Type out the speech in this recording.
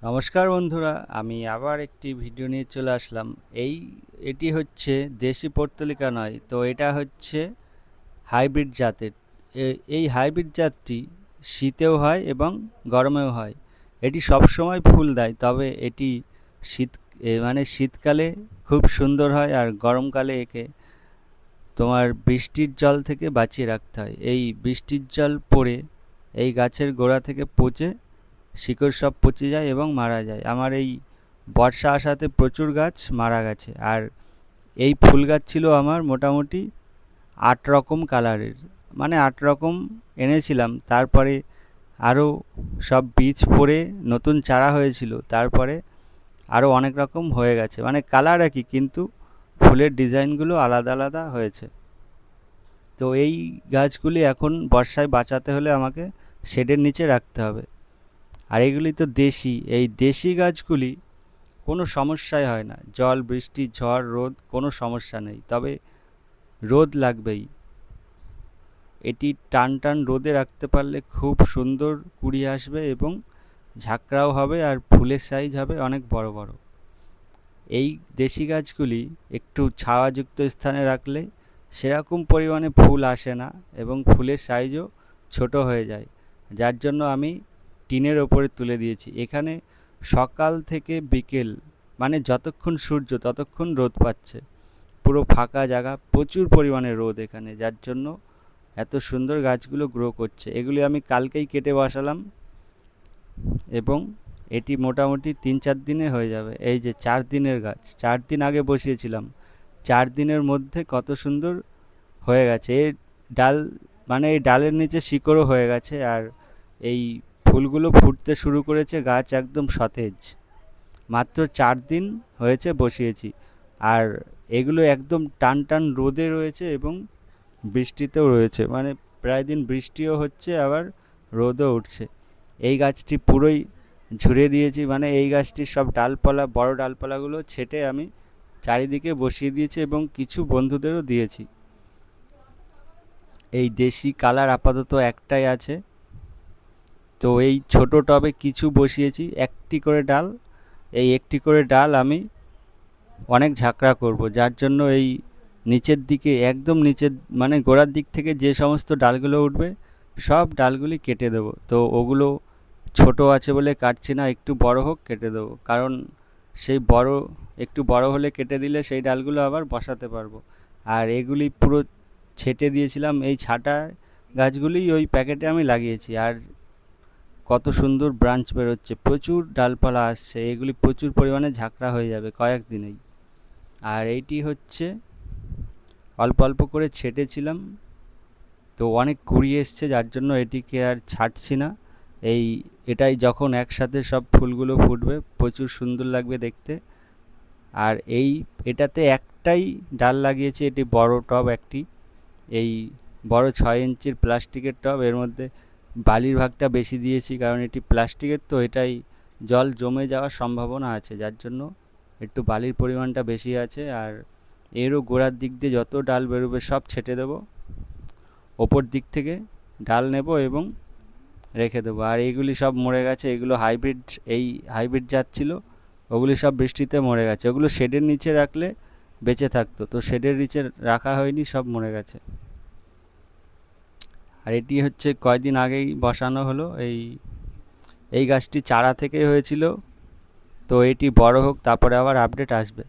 নমস্কার বন্ধুরা, আমি আবার একটি ভিডিও নিয়ে চলে আসলাম। এটি হচ্ছে দেশি পর্তুলিকা নয়, তো এটা হচ্ছে হাইব্রিড জাতের। এই হাইব্রিড জাতটি শীতেও হয় এবং গরমেও হয়। এটি সবসময় ফুল দেয়, তবে এটি শীত মানে শীতকালে খুব সুন্দর হয়, আর গরমকালে একে তোমার বৃষ্টির জল থেকে বাঁচিয়ে রাখতে হয়। এই বৃষ্টির জল পড়ে এই গাছের গোড়া থেকে পচে শিকড় সব পচে যায় এবং মারা যায়। আমার এই বর্ষা আসাতে প্রচুর গাছ মারা গেছে। আর এই ফুল গাছ ছিল আমার মোটামুটি 8 রকম কালারের, মানে 8 রকম এনেছিলাম। তারপরে আরও সব বীজ পড়ে নতুন চারা হয়েছিল, তারপরে আরও অনেক রকম হয়ে গেছে, মানে কালার একই কিন্তু ফুলের ডিজাইনগুলো আলাদা আলাদা হয়েছে। তো এই গাছগুলি এখন বর্ষায় বাঁচাতে হলে আমাকে শেডের নিচে রাখতে হবে। আর এগুলি তো দেশি, এই দেশি গাছগুলি কোনো সমস্যাই হয় না, জল বৃষ্টি ঝড় রোদ কোনো সমস্যা নেই, তবে রোদ লাগবেই। এটি টান টান রোদে রাখতে পারলে খুব সুন্দর কুঁড়ি আসবে এবং ঝাঁকড়াও হবে, আর ফুলের সাইজ হবে অনেক বড় বড়। এই দেশি গাছগুলি একটু ছায়াযুক্ত স্থানে রাখলে সেরকম পরিমাণে ফুল আসে না এবং ফুলের সাইজও ছোট হয়ে যায়, যার জন্য আমি টিনের ওপরে তুলে দিয়েছি। এখানে সকাল থেকে বিকেল, মানে যতক্ষণ সূর্য ততক্ষণ রোদ পাচ্ছে, পুরো ফাঁকা জায়গা, প্রচুর পরিমাণে রোদ এখানে, যার জন্য এত সুন্দর গাছগুলো গ্রো করছে। এগুলি আমি কালকেই কেটে বসালাম এবং এটি মোটামুটি 3-4 দিনে হয়ে যাবে। এই যে 4 দিনের গাছ, 4 দিন আগে বসিয়েছিলাম, 4 দিনের মধ্যে কত সুন্দর হয়ে গেছে। এর ডাল, মানে এই ডালের নিচে শিকড়ও হয়ে গেছে, আর এই ফুলগুলো ফুটতে শুরু করেছে, গাছ একদম সতেজ। মাত্র 4 দিন হয়েছে বসিয়েছি, আর এগুলো একদম টান টান রোদে রয়েছে এবং বৃষ্টিতেও রয়েছে, মানে প্রায় দিন বৃষ্টিও হচ্ছে আবার রোদও উঠছে। এই গাছটি পুরোই ঝুড়ে দিয়েছি, মানে এই গাছটির সব ডালপালা, বড় ডালপালাগুলো ছেঁটে আমি চারিদিকে বসিয়ে দিয়েছি এবং কিছু বন্ধুদেরও দিয়েছি। এই দেশি কালার আপাতত একটাই আছে, তো এই ছোট টবে কিছু বসিয়েছি, একটি করে ডাল। এই একটি করে ডাল আমি অনেক ঝাঁকড়া করব, যার জন্য এই নিচের দিকে, একদম নিচের মানে গোড়ার দিক থেকে যে সমস্ত ডালগুলো উঠবে সব ডালগুলি কেটে দেবো। তো ওগুলো ছোট আছে বলে কাটছি না, একটু বড় হোক কেটে দেবো, কারণ সেই বড়, একটু বড় হলে কেটে দিলে সেই ডালগুলো আবার বসাতে পারবো। আর এগুলি পুরো ছেটে দিয়েছিলাম, এই ছাটা গাছগুলি ওই প্যাকেটে আমি লাগিয়েছি। আর কত সুন্দর ব্রাঞ্চ বেরোচ্ছে, প্রচুর ডালপালা আসছে, এগুলি প্রচুর পরিমাণে ঝাঁকড়া হয়ে যাবে কয়েকদিনেই। আর এইটি হচ্ছে অল্প অল্প করে ছেটেছিলাম, তো অনেক কুড়ি এসছে, যার জন্য এটিকে আর ছাড়ছি না। এই এটাই যখন একসাথে সব ফুলগুলো ফুটবে প্রচুর সুন্দর লাগবে দেখতে। আর এটাতে একটাই ডাল লাগিয়েছি, এটি বড় টব একটি, এই বড় 6 ইঞ্চির প্লাস্টিকের টব। এর মধ্যে বালির ভাগটা বেশি দিয়েছি, কারণ এটি প্লাস্টিকের, তো এটাই জল জমে যাওয়ার সম্ভাবনা আছে, যার জন্য একটু বালির পরিমাণটা বেশি আছে। আর এরও গোড়ার দিক দিয়ে যত ডাল বেরোবে সব ছেটে দেবো, ওপর দিক থেকে ডাল নেব এবং রেখে দেবো। আর এইগুলি সব মরে গেছে, এগুলো হাইব্রিড, এই হাইব্রিড জাত ছিল, ওগুলি সব বৃষ্টিতে মরে গেছে। ওগুলো শেডের নিচে রাখলে বেঁচে থাকতো, তো শেডের নিচে রাখা হয়নি, সব মরে গেছে। আর এটি হচ্ছে কয়দিন আগেই বসানো হলো, এই গাছটি চারা থেকেই হয়েছিল, তো এটি বড় হোক তারপরে আবার আপডেট আসবে।